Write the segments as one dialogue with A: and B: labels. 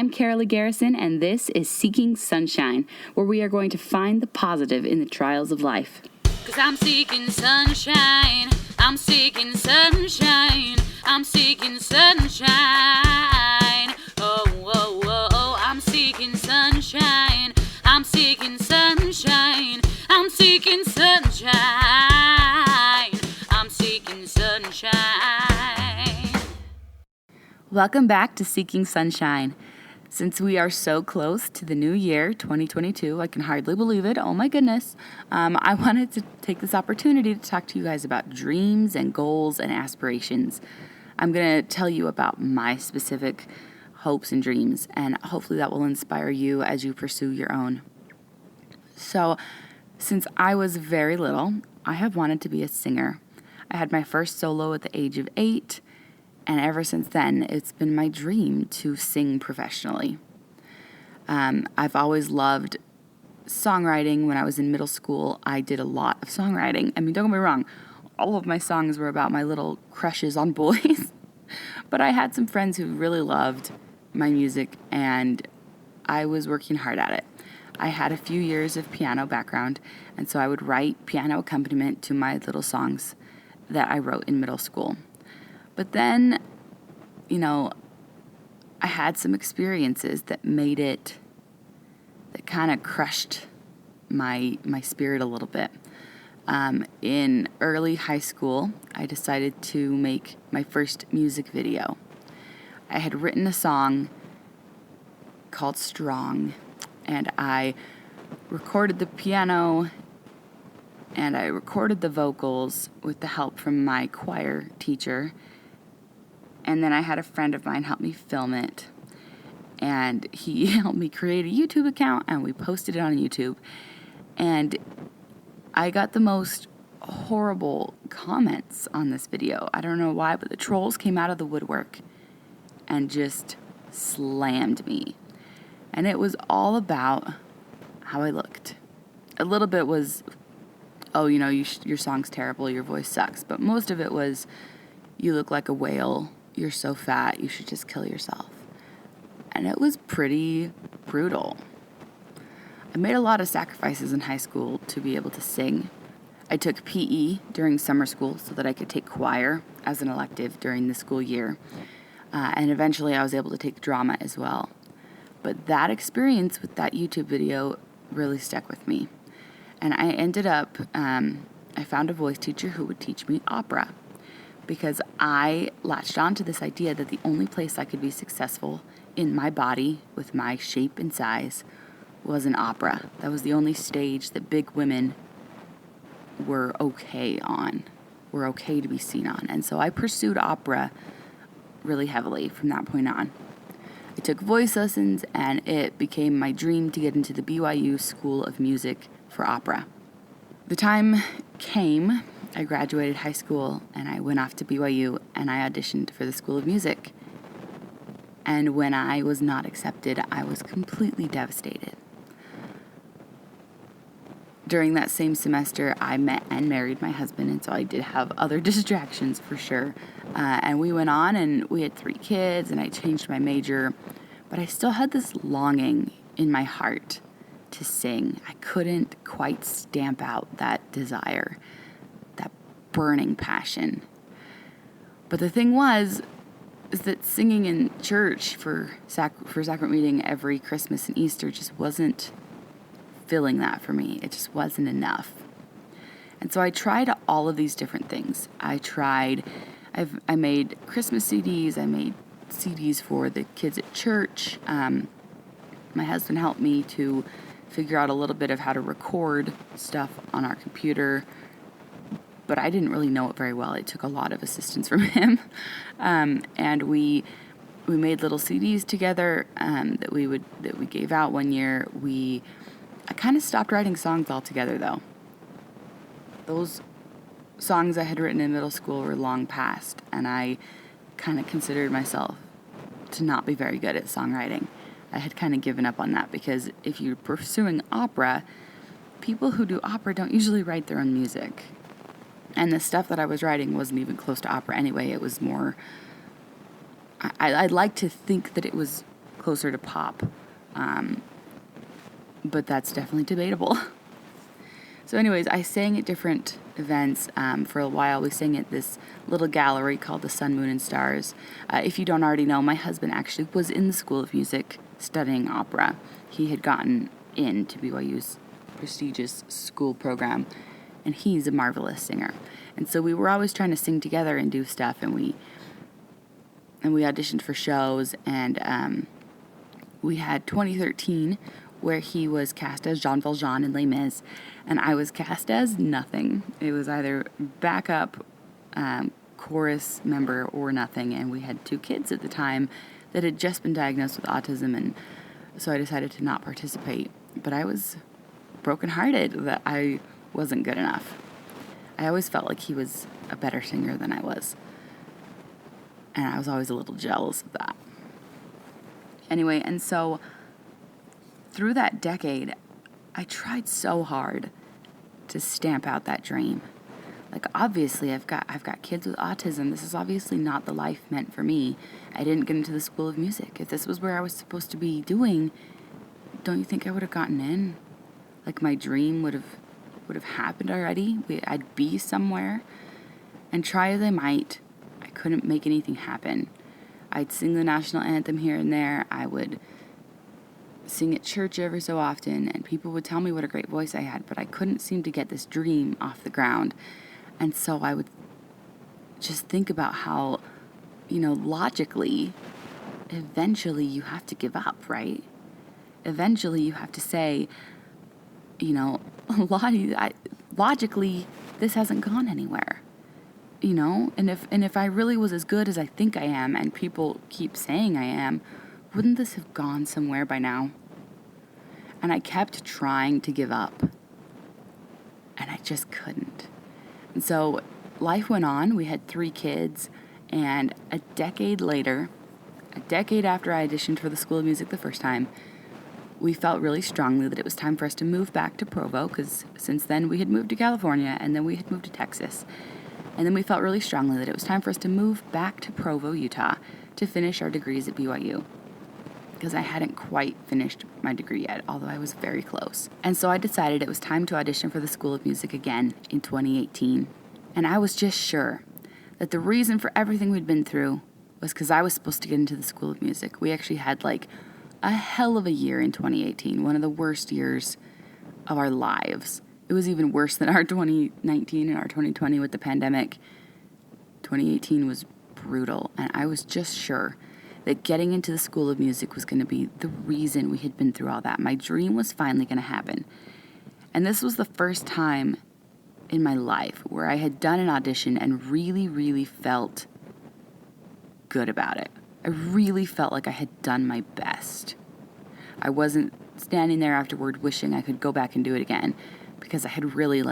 A: I'm Karaleigh Garrison, and this is Seeking Sunshine, where we are going to find the positive in the trials of life.
B: 'Cause I'm seeking sunshine, I'm seeking sunshine, I'm seeking sunshine. Oh, oh, oh, oh, I'm seeking sunshine, I'm seeking sunshine, I'm seeking sunshine, I'm seeking sunshine.
A: Welcome back to Seeking Sunshine. Since we are so close to the new year, 2022, I can hardly believe it. Oh my goodness. I wanted to take this opportunity to talk to you guys about dreams and goals and aspirations. I'm going to tell you about my specific hopes and dreams, and hopefully that will inspire you as you pursue your own. So, since I was very little, I have wanted to be a singer. I had my first solo at the age of 8. And ever since then, it's been my dream to sing professionally. I've always loved songwriting. When I was in middle school, I did a lot of songwriting. I mean, don't get me wrong, all of my songs were about my little crushes on boys. But I had some friends who really loved my music, and I was working hard at it. I had a few years of piano background, and so I would write piano accompaniment to my little songs that I wrote in middle school. But then, I had some experiences that kind of crushed my spirit a little bit. In early high school, I decided to make my first music video. I had written a song called Strong, and I recorded the piano and I recorded the vocals with the help from my choir teacher. And then I had a friend of mine help me film it. And he helped me create a YouTube account, and we posted it on YouTube. And I got the most horrible comments on this video. I don't know why, but the trolls came out of the woodwork and just slammed me. And it was all about how I looked. A little bit was, your song's terrible, your voice sucks. But most of it was, you look like a whale. You're so fat, you should just kill yourself. And it was pretty brutal. I made a lot of sacrifices in high school to be able to sing. I took PE during summer school so that I could take choir as an elective during the school year. And eventually I was able to take drama as well. But that experience with that YouTube video really stuck with me. And I ended up, I found a voice teacher who would teach me opera, because I latched on to this idea that the only place I could be successful in my body with my shape and size was an opera. That was the only stage that big women were okay on, were okay to be seen on. And so I pursued opera really heavily from that point on. I took voice lessons, and it became my dream to get into the BYU School of Music for opera. The time came. I graduated high school, and I went off to BYU, and I auditioned for the School of Music. And when I was not accepted, I was completely devastated. During that same semester, I met and married my husband, and so I did have other distractions for sure. And we went on, and we had 3 kids, and I changed my major. But I still had this longing in my heart to sing. I couldn't quite stamp out that desire, burning passion. But the thing is that singing in church for sacrament meeting every Christmas and Easter just wasn't filling that for me. It just wasn't enough. And so I tried all of these different things. I made Christmas CDs. I made CDs for the kids at church. My husband helped me to figure out a little bit of how to record stuff on our computer, but I didn't really know it very well. It took a lot of assistance from him. And we made little CDs together that we gave out one year. I kind of stopped writing songs altogether, though. Those songs I had written in middle school were long past, and I kind of considered myself to not be very good at songwriting. I had kind of given up on that, because if you're pursuing opera, people who do opera don't usually write their own music. And the stuff that I was writing wasn't even close to opera anyway. It was more, I like to think that it was closer to pop. But that's definitely debatable. So anyways, I sang at different events for a while. We sang at this little gallery called the Sun, Moon, and Stars. If you don't already know, my husband actually was in the School of Music studying opera. He had gotten into BYU's prestigious school program, and he's a marvelous singer. And so we were always trying to sing together and do stuff, and we auditioned for shows, and we had 2013, where he was cast as Jean Valjean in Les Mis, and I was cast as nothing. It was either backup chorus member or nothing, and we had 2 kids at the time that had just been diagnosed with autism, and so I decided to not participate. But I was brokenhearted that I wasn't good enough. I always felt like he was a better singer than I was, and I was always a little jealous of that. Anyway, and so through that decade, I tried so hard to stamp out that dream. Like, obviously, I've got kids with autism. This is obviously not the life meant for me. I didn't get into the School of Music. If this was where I was supposed to be doing, don't you think I would have gotten in? Like, my dream would have happened already. I'd be somewhere. And try as I might, I couldn't make anything happen. I'd sing the national anthem here and there. I would sing at church every so often, and people would tell me what a great voice I had, but I couldn't seem to get this dream off the ground. And so I would just think about how, logically, eventually you have to give up, right? Eventually you have to say, logically, this hasn't gone anywhere. And if I really was as good as I think I am, and people keep saying I am, wouldn't this have gone somewhere by now? And I kept trying to give up, and I just couldn't. And so life went on. We had 3 kids, and a decade later, a decade after I auditioned for the School of Music the first time, we felt really strongly that it was time for us to move back to Provo, because since then we had moved to California, and then we had moved to Texas. And then we felt really strongly that it was time for us to move back to Provo, Utah, to finish our degrees at BYU, because I hadn't quite finished my degree yet, although I was very close. And so I decided it was time to audition for the School of Music again in 2018. And I was just sure that the reason for everything we'd been through was because I was supposed to get into the School of Music. We actually had a hell of a year in 2018, one of the worst years of our lives. It was even worse than our 2019 and our 2020 with the pandemic. 2018 was brutal, and I was just sure that getting into the School of Music was going to be the reason we had been through all that. My dream was finally going to happen. And this was the first time in my life where I had done an audition and really, really felt good about it. I really felt like I had done my best. I wasn't standing there afterward wishing I could go back and do it again, because I had really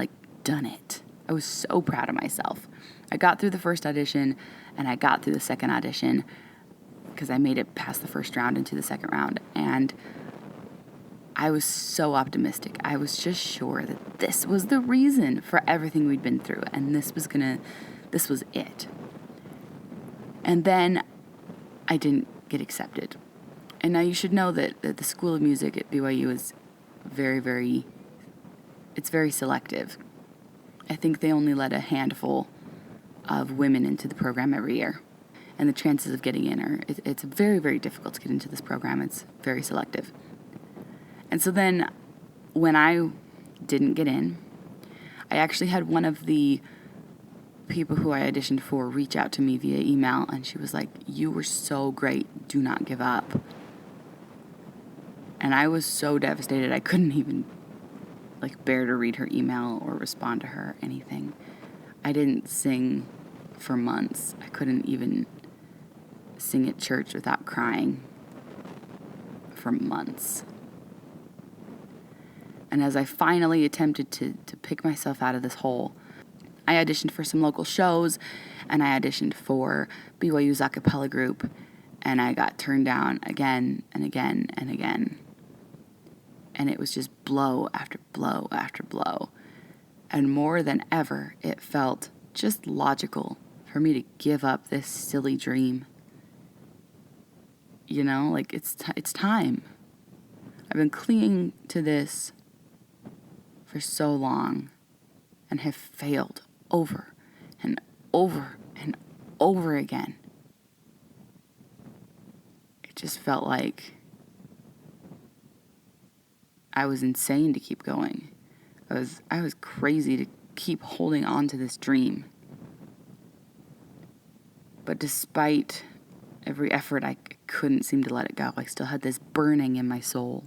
A: done it. I was so proud of myself. I got through the first audition, and I got through the second audition, because I made it past the first round into the second round, and I was so optimistic. I was just sure that this was the reason for everything we'd been through, and this was it. And then I didn't get accepted. And now you should know that the School of Music at BYU is it's very selective. I think they only let a handful of women into the program every year. And the chances of getting in it's very, very difficult to get into this program. It's very selective. And so then when I didn't get in, I actually had one of the people who I auditioned for reach out to me via email, and she was like, "You were so great. Do not give up." And I was so devastated I couldn't even bear to read her email or respond to her or anything. I didn't sing for months. I couldn't even sing at church without crying for months. And as I finally attempted to pick myself out of this hole, I auditioned for some local shows, and I auditioned for BYU's a cappella group, and I got turned down again and again and again. And it was just blow after blow after blow. And more than ever, it felt just logical for me to give up this silly dream. like it's time. I've been clinging to this for so long and have failed over and over and over again. It just felt like I was insane to keep going. I was crazy to keep holding on to this dream. But despite every effort, I couldn't seem to let it go. I still had this burning in my soul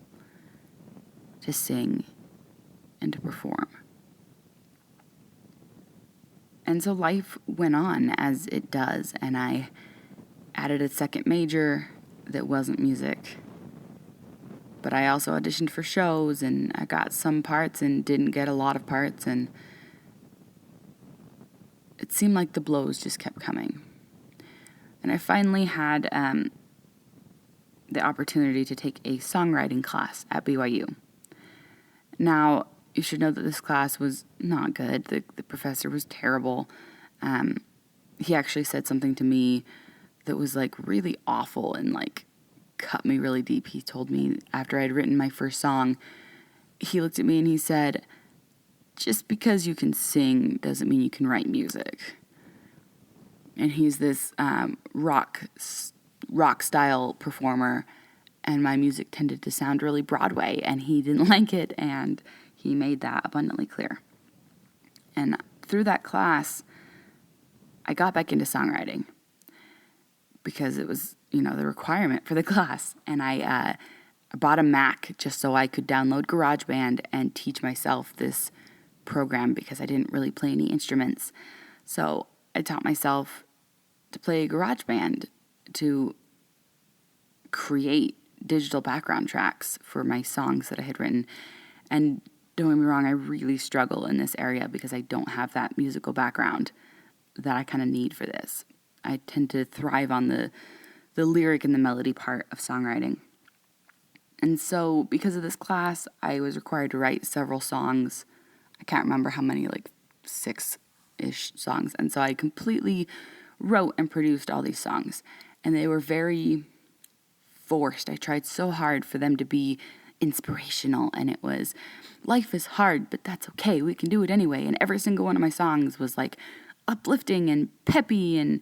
A: to sing and to perform. And so life went on as it does, and I added a second major that wasn't music. But I also auditioned for shows, and I got some parts and didn't get a lot of parts, and it seemed like the blows just kept coming. And I finally had the opportunity to take a songwriting class at BYU. Now, you should know that this class was not good. The professor was terrible. He actually said something to me that was like really awful and like cut me really deep. He told me after I'd written my first song, he looked at me and he said, "Just because you can sing doesn't mean you can write music." And he's this rock style performer, and my music tended to sound really Broadway, and he didn't like it, and he made that abundantly clear. And through that class, I got back into songwriting because it was, the requirement for the class. And I bought a Mac just so I could download GarageBand and teach myself this program because I didn't really play any instruments. So I taught myself to play GarageBand to create digital background tracks for my songs that I had written. And don't get me wrong, I really struggle in this area because I don't have that musical background that I kind of need for this. I tend to thrive on the lyric and the melody part of songwriting. And so because of this class, I was required to write several songs. I can't remember how many, like 6-ish songs. And so I completely wrote and produced all these songs. And they were very forced. I tried so hard for them to be inspirational, and it was, life is hard, but that's okay. We can do it anyway. And every single one of my songs was like uplifting and peppy and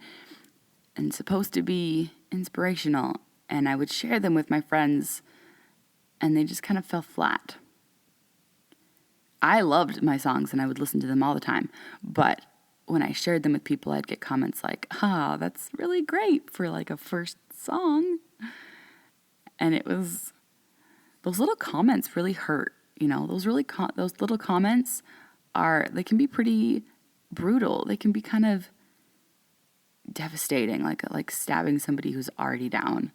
A: supposed to be inspirational. And I would share them with my friends, and they just kind of fell flat. I loved my songs, and I would listen to them all the time. But when I shared them with people, I'd get comments like, that's really great for like a first song. And it was, those little comments really hurt. Those little comments they can be pretty brutal. They can be kind of devastating, like stabbing somebody who's already down.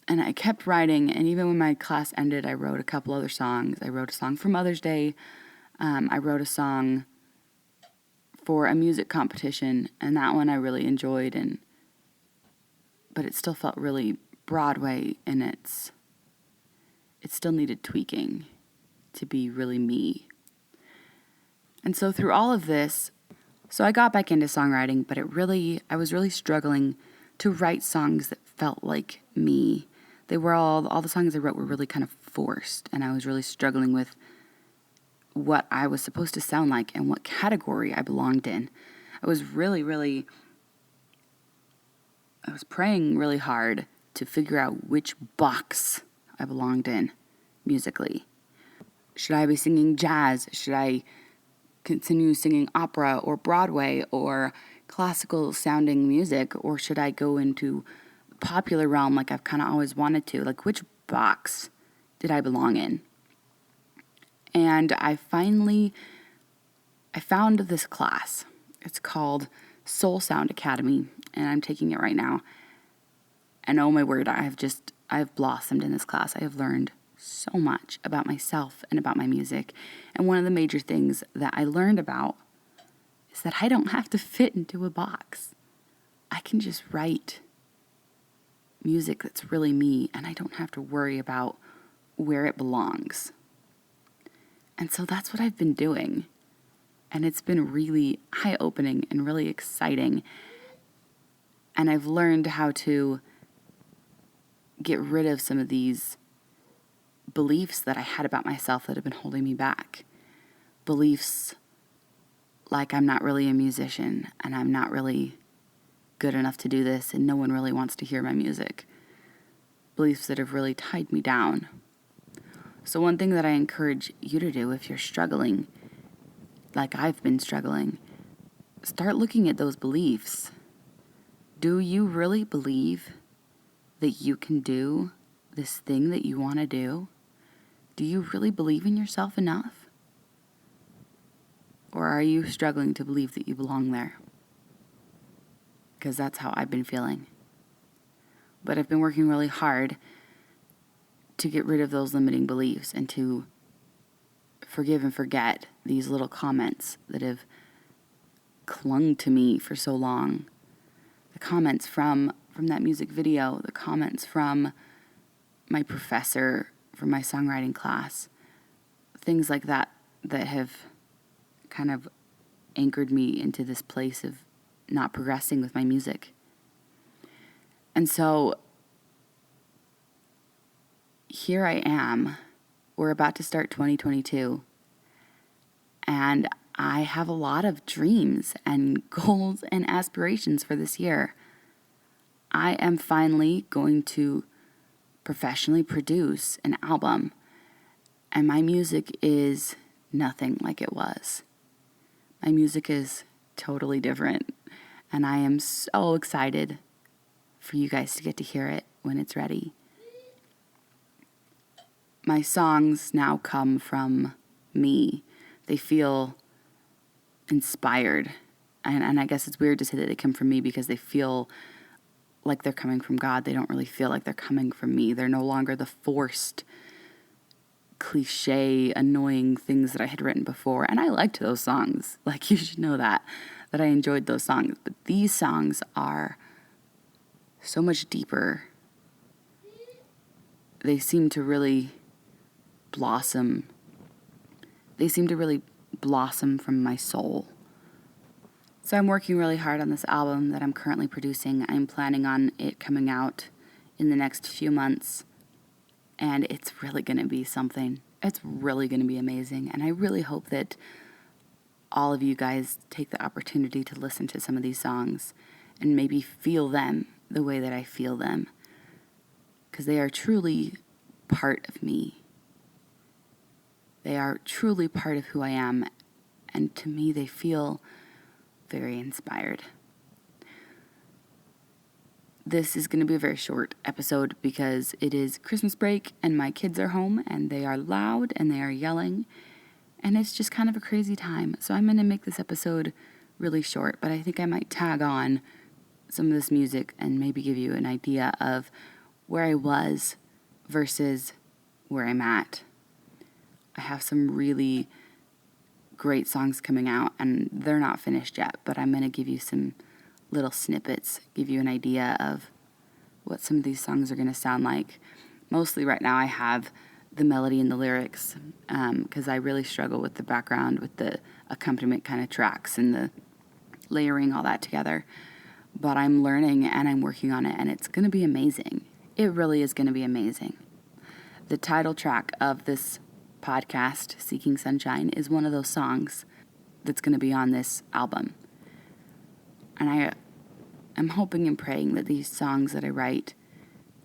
A: And I kept writing, and even when my class ended, I wrote a couple other songs. I wrote a song for Mother's Day. I wrote a song for a music competition, and that one I really enjoyed, but it still felt really Broadway, and it still needed tweaking to be really me. And so through all of this, I got back into songwriting, but I was really struggling to write songs that felt like me. They were all the songs I wrote were really kind of forced, and I was really struggling with what I was supposed to sound like and what category I belonged in. I was praying really hard to figure out which box I belonged in musically. Should I be singing jazz? Should I continue singing opera or Broadway or classical sounding music? Or should I go into the popular realm like I've kind of always wanted to? Like, which box did I belong in? And I found this class. It's called Soul Sound Academy, and I'm taking it right now. And oh my word, I've blossomed in this class. I have learned so much about myself and about my music. And one of the major things that I learned about is that I don't have to fit into a box. I can just write music that's really me, and I don't have to worry about where it belongs. And so that's what I've been doing. And it's been really eye-opening and really exciting. And I've learned how to get rid of some of these beliefs that I had about myself that have been holding me back. Beliefs like I'm not really a musician and I'm not really good enough to do this and no one really wants to hear my music. Beliefs that have really tied me down. So one thing that I encourage you to do if you're struggling, like I've been struggling, start looking at those beliefs. Do you really believe that you can do this thing that you want to do? Do you really believe in yourself enough? Or are you struggling to believe that you belong there? Because that's how I've been feeling. But I've been working really hard to get rid of those limiting beliefs and to forgive and forget these little comments that have clung to me for so long. The comments from that music video, the comments from my professor from my songwriting class, things like that that have kind of anchored me into this place of not progressing with my music. And so here I am. We're about to start 2022. And I have a lot of dreams and goals and aspirations for this year. I am finally going to professionally produce an album. And my music is nothing like it was. My music is totally different. And I am so excited for you guys to get to hear it when it's ready. My songs now come from me. They feel inspired. And I guess it's weird to say that they come from me because they feel like they're coming from God. They don't really feel like they're coming from me. They're no longer the forced, cliche, annoying things that I had written before. And I liked those songs. Like, you should know that I enjoyed those songs. But these songs are so much deeper. They seem to really blossom. They seem to really blossom from my soul. So I'm working really hard on this album that I'm currently producing. I'm planning on it coming out in the next few months. And it's really going to be something. It's really going to be amazing. And I really hope that all of you guys take the opportunity to listen to some of these songs and maybe feel them the way that I feel them. Because they are truly part of me. They are truly part of who I am. And to me, they feel very inspired. This is going to be a very short episode because it is Christmas break and my kids are home and they are loud and they are yelling and it's just kind of a crazy time. So I'm going to make this episode really short, but I think I might tag on some of this music and maybe give you an idea of where I was versus where I'm at. I have some really great songs coming out and they're not finished yet, but I'm going to give you some little snippets, give you an idea of what some of these songs are going to sound like. Mostly right now I have the melody and the lyrics because I really struggle with the background, with the accompaniment kind of tracks and the layering all that together. But I'm learning and I'm working on it and it's going to be amazing. It really is going to be amazing. The title track of this podcast, Seeking Sunshine, is one of those songs that's going to be on this album. And I'm hoping and praying that these songs that I write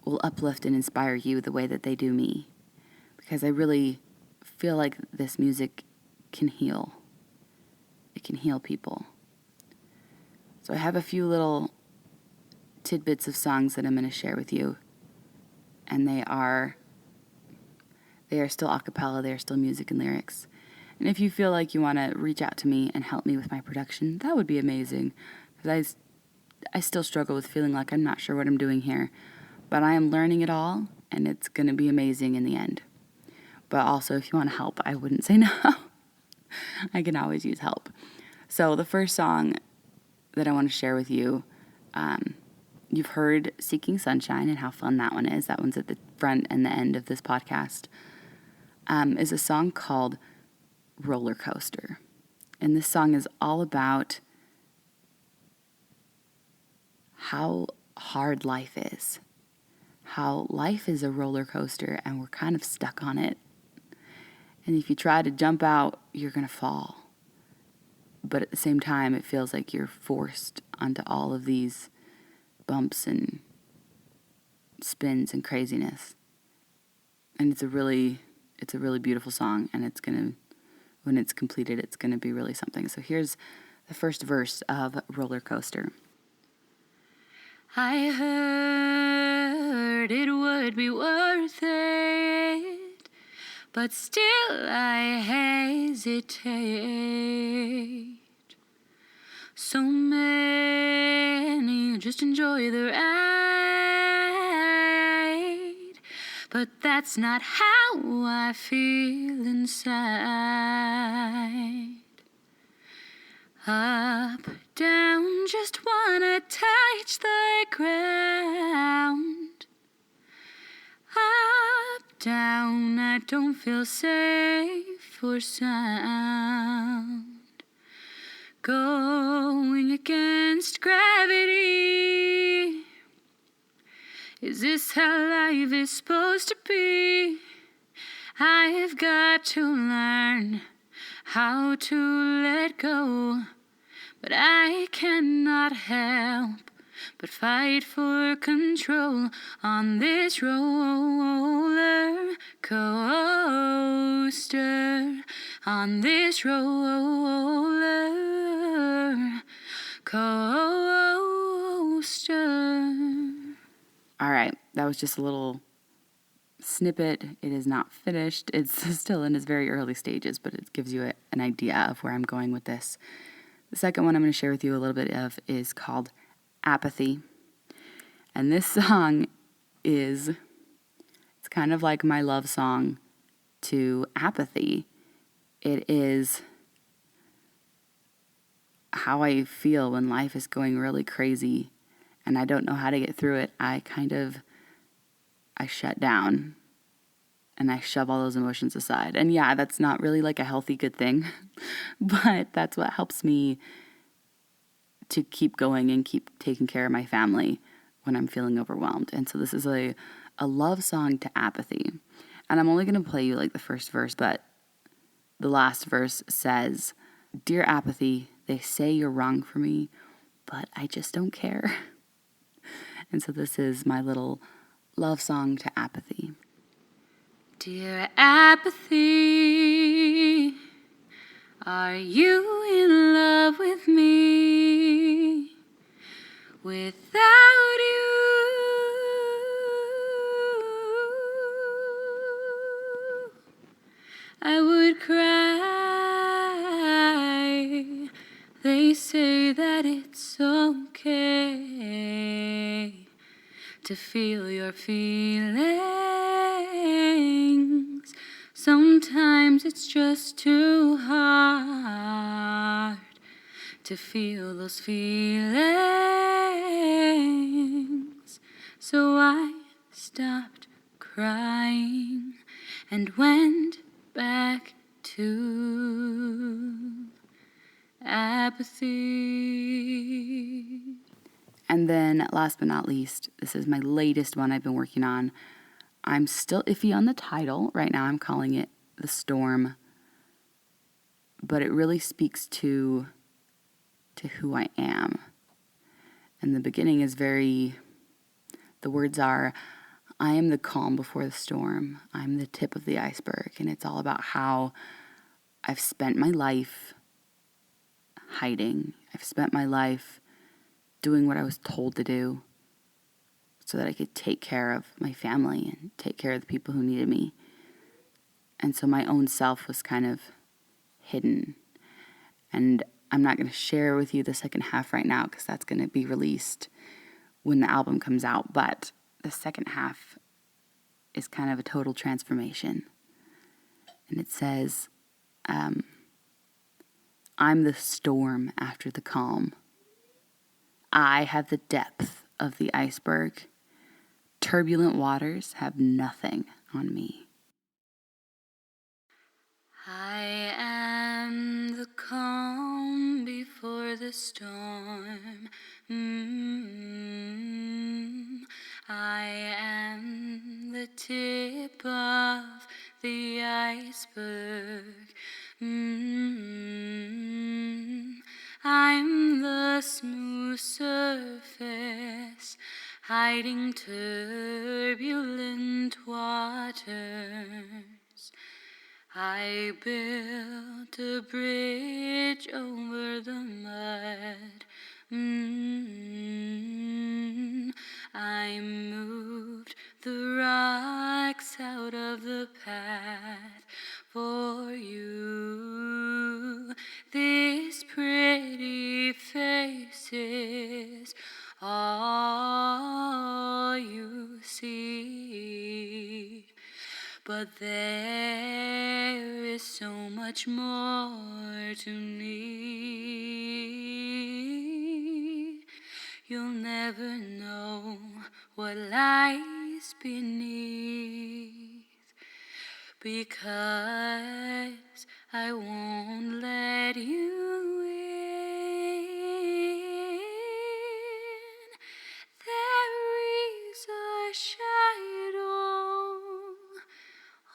A: will uplift and inspire you the way that they do me. Because I really feel like this music can heal. It can heal people. So I have a few little tidbits of songs that I'm going to share with you. And they are still a cappella, they are still music and lyrics. And if you feel like you want to reach out to me and help me with my production, that would be amazing. Because I still struggle with feeling like I'm not sure what I'm doing here. But I am learning it all, and it's going to be amazing in the end. But also, if you want to help, I wouldn't say no. I can always use help. So the first song that I want to share with you, you've heard Seeking Sunshine and how fun that one is. That one's at the front and the end of this podcast. Is a song called Roller Coaster. And this song is all about how hard life is, how life is a roller coaster and we're kind of stuck on it. And if you try to jump out, you're going to fall. But at the same time, it feels like you're forced onto all of these bumps and spins and craziness. And it's a really beautiful song, and when it's completed, it's gonna be really something. So here's the first verse of Roller Coaster. I heard it would be worth it, but still I hesitate. So many just enjoy the ride, but that's not how I feel inside. Up, down, just wanna touch the ground. Up, down, I don't feel safe or sound. Going against gravity. Is this how life is supposed to be? I've got to learn how to let go, but I cannot help but fight for control on this roller coaster, on this roller coaster. All right, that was just a little snippet. It is not finished. It's still in its very early stages, but it gives you an idea of where I'm going with this. The second one I'm going to share with you a little bit of is called Apathy. And this song it's kind of like my love song to apathy. It is how I feel when life is going really crazy and I don't know how to get through it. I shut down and I shove all those emotions aside. And yeah, that's not really like a healthy, good thing, but that's what helps me to keep going and keep taking care of my family when I'm feeling overwhelmed. And so this is a love song to apathy. And I'm only going to play you like the first verse, but the last verse says, "Dear apathy, they say you're wrong for me, but I just don't care." And so this is my little love song to apathy. Dear apathy, are you in love with me? Without you, I would cry. They say that it's okay to feel your feelings. Sometimes it's just too hard to feel those feelings. So I stopped crying and went back to apathy. And then, last but not least, this is my latest one I've been working on. I'm still iffy on the title. Right now I'm calling it The Storm. But it really speaks to who I am. And the beginning is the words are, I am the calm before the storm. I'm the tip of the iceberg. And it's all about how I've spent my life hiding. I've spent my life doing what I was told to do so that I could take care of my family and take care of the people who needed me. And so my own self was kind of hidden. And I'm not going to share with you the second half right now because that's going to be released when the album comes out. But the second half is kind of a total transformation. And it says, I'm the storm after the calm. I have the depth of the iceberg. Turbulent waters have nothing on me. I am the calm before the storm.
B: I am the tip of the iceberg. I'm the smooth surface, hiding turbulent waters. I built a bridge over the mud. I moved the rocks out of the path for you. This pretty face is all you see. But there is so much more to me. You'll never know what lies beneath, because I won't let you in. There is a shadow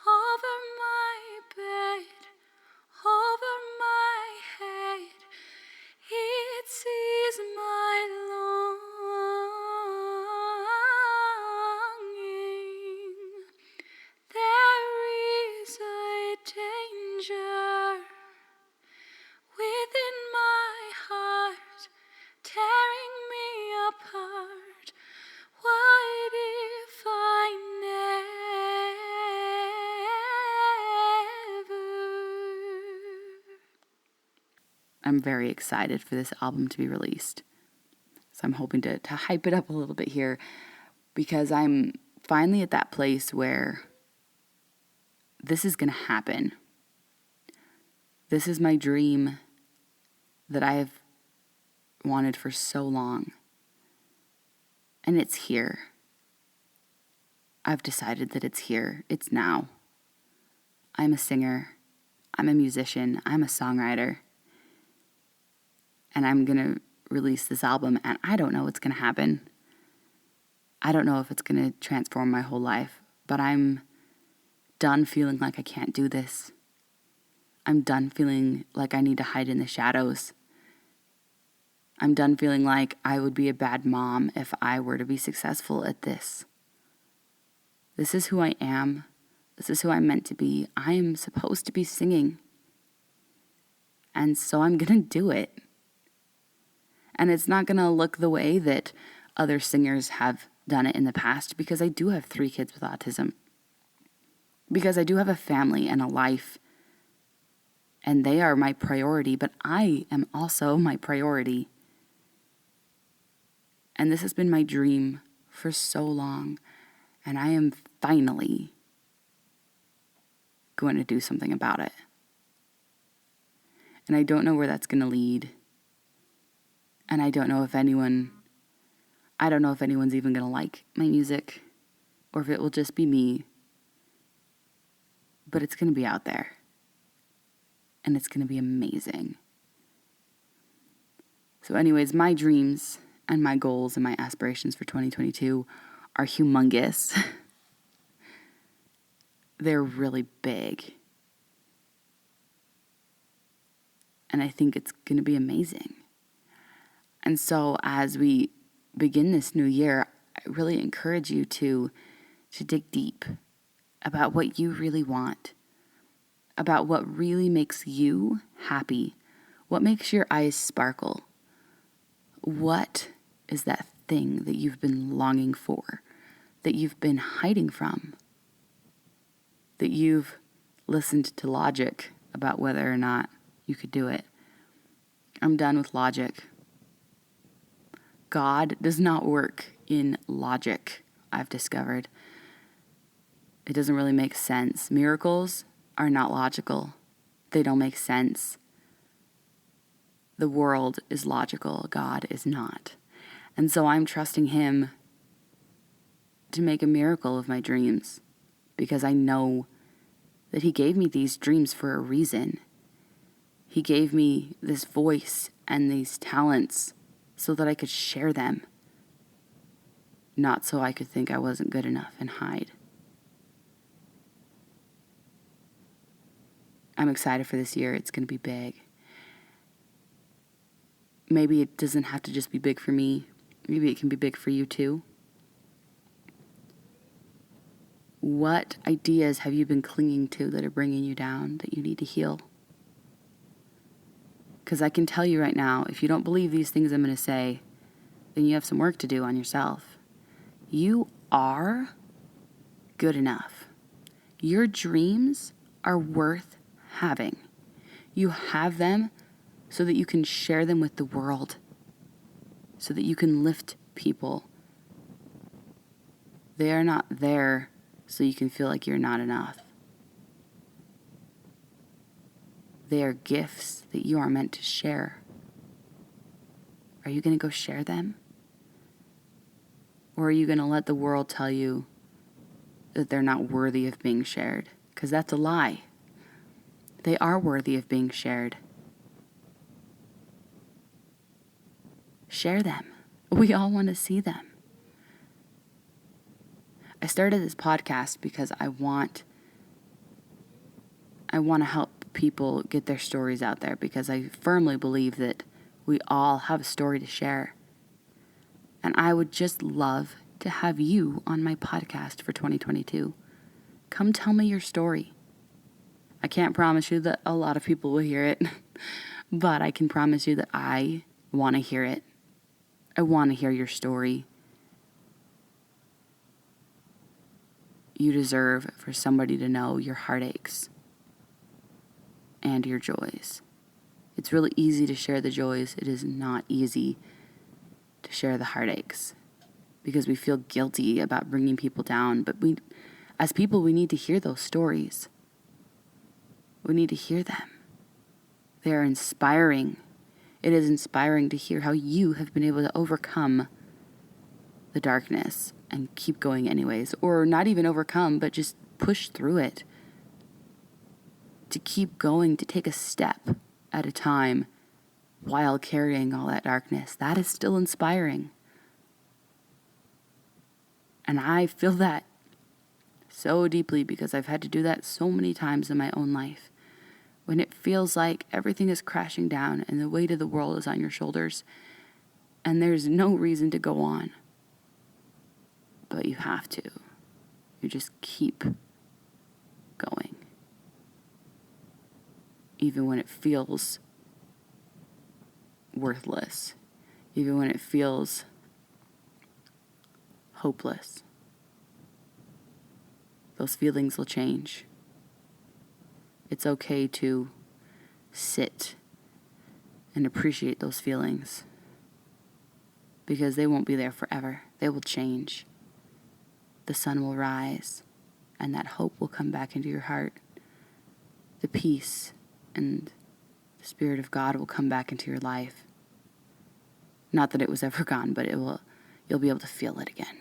B: over my bed, over my head. It sees my longing. There is a danger within my heart, tearing me apart. What if I never?
A: I'm very excited for this album to be released. So I'm hoping to hype it up a little bit here, because I'm finally at that place where this is going to happen. This is my dream that I have wanted for so long. And it's here. I've decided that it's here. It's now. I'm a singer. I'm a musician. I'm a songwriter. And I'm going to release this album, and I don't know what's going to happen. I don't know if it's going to transform my whole life, but I'm done feeling like I can't do this. I'm done feeling like I need to hide in the shadows. I'm done feeling like I would be a bad mom if I were to be successful at this. This is who I am. This is who I'm meant to be. I am supposed to be singing. And so I'm going to do it. And it's not going to look the way that other singers have done it in the past, because I do have 3 kids with autism. Because I do have a family and a life. And they are my priority, but I am also my priority. And this has been my dream for so long. And I am finally going to do something about it. And I don't know where that's going to lead. And I don't know if anyone's even going to like my music, or if it will just be me. But it's going to be out there. And it's going to be amazing. So anyways, my dreams and my goals and my aspirations for 2022 are humongous. They're really big. And I think it's going to be amazing. And so as we begin this new year, I really encourage you to dig deep about what you really want, about what really makes you happy, what makes your eyes sparkle. What is that thing that you've been longing for, that you've been hiding from, that you've listened to logic about whether or not you could do it? I'm done with logic. God does not work in logic, I've discovered. It doesn't really make sense. Miracles are not logical. They don't make sense. The world is logical. God is not. And so I'm trusting Him to make a miracle of my dreams, because I know that He gave me these dreams for a reason. He gave me this voice and these talents so that I could share them. not so I could think I wasn't good enough and hide. I'm excited for this year. It's going to be big. Maybe it doesn't have to just be big for me. Maybe it can be big for you too. What ideas have you been clinging to that are bringing you down that you need to heal? Because I can tell you right now, if you don't believe these things I'm going to say, then you have some work to do on yourself. You are good enough. Your dreams are worth having. You have them so that you can share them with the world, so that you can lift people. They are not there so you can feel like you're not enough. They are gifts that you are meant to share. Are you going to go share them? Or are you going to let the world tell you that they're not worthy of being shared? Because that's a lie. They are worthy of being shared. Share them. We all want to see them. I started this podcast because I want to help people get their stories out there, because I firmly believe that we all have a story to share. And I would just love to have you on my podcast for 2022. Come tell me your story. I can't promise you that a lot of people will hear it, but I can promise you that I want to hear it. I want to hear your story. You deserve for somebody to know your heartaches and your joys. It's really easy to share the joys. It is not easy to share the heartaches, because we feel guilty about bringing people down. But as people, we need to hear those stories. We need to hear them. They are inspiring. It is inspiring to hear how you have been able to overcome the darkness and keep going anyways, or not even overcome, but just push through it. To keep going, to take a step at a time while carrying all that darkness. That is still inspiring. And I feel that so deeply, because I've had to do that so many times in my own life. When it feels like everything is crashing down and the weight of the world is on your shoulders and there's no reason to go on. But you have to. You just keep going. Even when it feels worthless. Even when it feels hopeless. Those feelings will change. It's okay to sit and appreciate those feelings, because they won't be there forever. They will change. The sun will rise, and that hope will come back into your heart. The peace and the Spirit of God will come back into your life. Not that it was ever gone, but you'll be able to feel it again.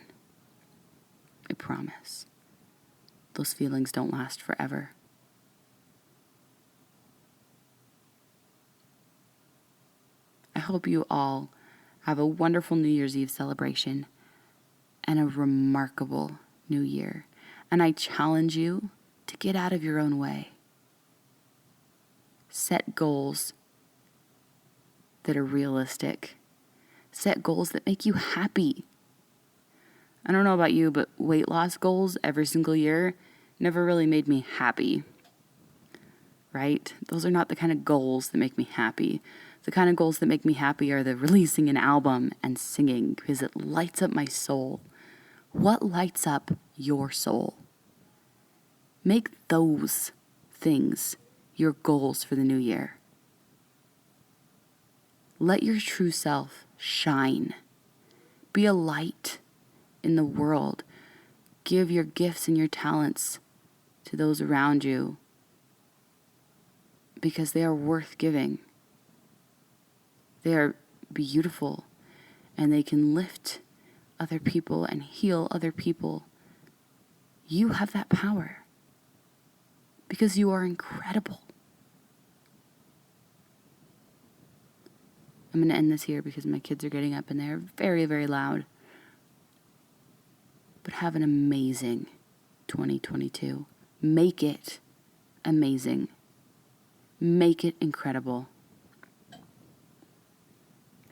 A: I promise. Those feelings don't last forever. I hope you all have a wonderful New Year's Eve celebration and a remarkable new year. And I challenge you to get out of your own way. Set goals that are realistic. Set goals that make you happy. I don't know about you, but weight loss goals every single year never really made me happy. Right? Those are not the kind of goals that make me happy. The kind of goals that make me happy are the releasing an album and singing, because it lights up my soul. What lights up your soul? Make those things your goals for the new year. Let your true self shine. Be a light in the world. Give your gifts and your talents to those around you, because they are worth giving. They are beautiful, and they can lift other people and heal other people. You have that power, because you are incredible. I'm going to end this here because my kids are getting up and they're very, very loud. but have an amazing 2022. Make it amazing. Make it incredible.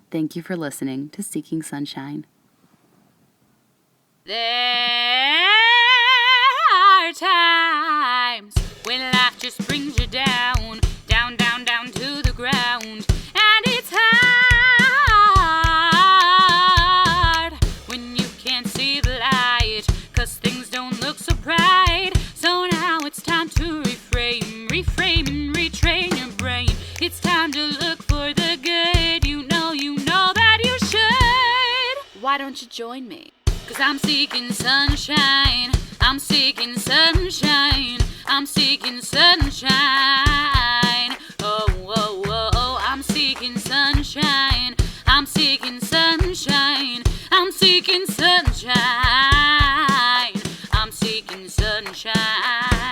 A: Thank you for listening to Seeking Sunshine.
B: There are times when life just brings you down, down, down, down to the ground. And it's hard when you can't see the light, 'cause things don't look so bright. So now it's time to reframe and retrain your brain. It's time to look for the good. You know that you should. Why don't you join me? 'Cause I'm seeking sunshine. I'm seeking sunshine. I'm seeking sunshine. Oh, oh, oh, oh. I'm seeking sunshine. I'm seeking sunshine. I'm seeking sunshine. I'm seeking sunshine.